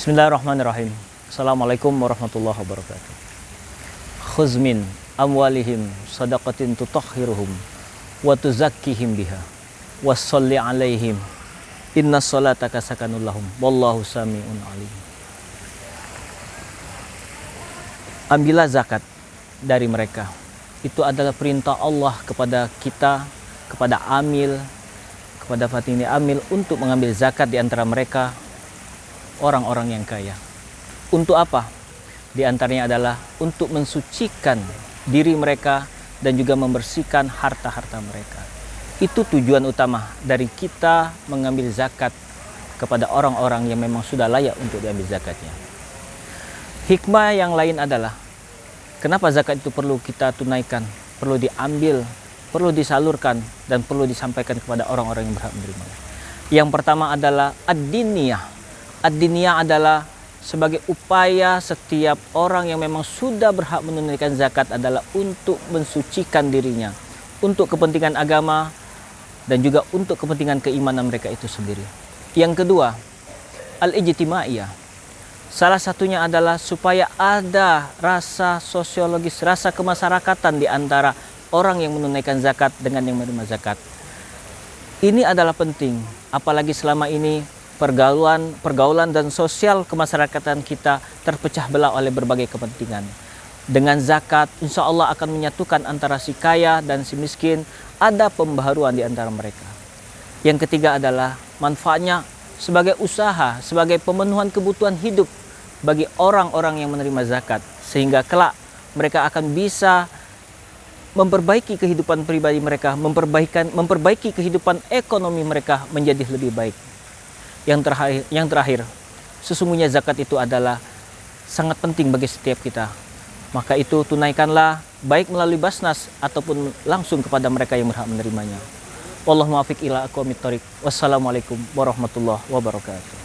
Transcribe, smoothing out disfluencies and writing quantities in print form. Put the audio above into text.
Bismillahirrahmanirrahim. Assalamualaikum warahmatullahi wabarakatuh. Khuz min amwalihim sadaqatin tutahhiruhum wa tuzakkihim biha wassalli alaihim inna salataka sakanul lahum wallahu sami'un alim. Ambillah zakat dari mereka. Itu adalah perintah Allah kepada kita, kepada Amil, kepada Fatini Amil untuk mengambil zakat di antara mereka orang-orang yang kaya. Untuk apa? Di antaranya adalah untuk mensucikan diri mereka dan juga membersihkan harta-harta mereka. Itu tujuan utama dari kita mengambil zakat kepada orang-orang yang memang sudah layak untuk diambil zakatnya. Hikmah yang lain adalah kenapa zakat itu perlu kita tunaikan, perlu diambil, perlu disalurkan, dan perlu disampaikan kepada orang-orang yang berhak menerimanya. Yang pertama adalah ad-diniyah. Ad-diniyah adalah sebagai upaya setiap orang yang memang sudah berhak menunaikan zakat adalah untuk mensucikan dirinya, untuk kepentingan agama dan juga untuk kepentingan keimanan mereka itu sendiri. Yang kedua, al-ijtimaiyah. Salah satunya adalah supaya ada rasa sosiologis, rasa kemasyarakatan di antara orang yang menunaikan zakat dengan yang menerima zakat. Ini adalah penting, apalagi selama ini pergaulan dan sosial kemasyarakatan kita terpecah belah oleh berbagai kepentingan. Dengan zakat, insya Allah akan menyatukan antara si kaya dan si miskin, ada pembaharuan di antara mereka. Yang ketiga adalah manfaatnya sebagai usaha, sebagai pemenuhan kebutuhan hidup bagi orang-orang yang menerima zakat, sehingga kelak mereka akan bisa memperbaiki kehidupan pribadi mereka, memperbaiki kehidupan ekonomi mereka menjadi lebih baik. Yang terakhir, sesungguhnya zakat itu adalah sangat penting bagi setiap kita. Maka itu tunaikanlah baik melalui Basnas ataupun langsung kepada mereka yang berhak menerimanya. Wallahu muwaffiq ila aqwamit thoriq. Wassalamualaikum warahmatullahi wabarakatuh.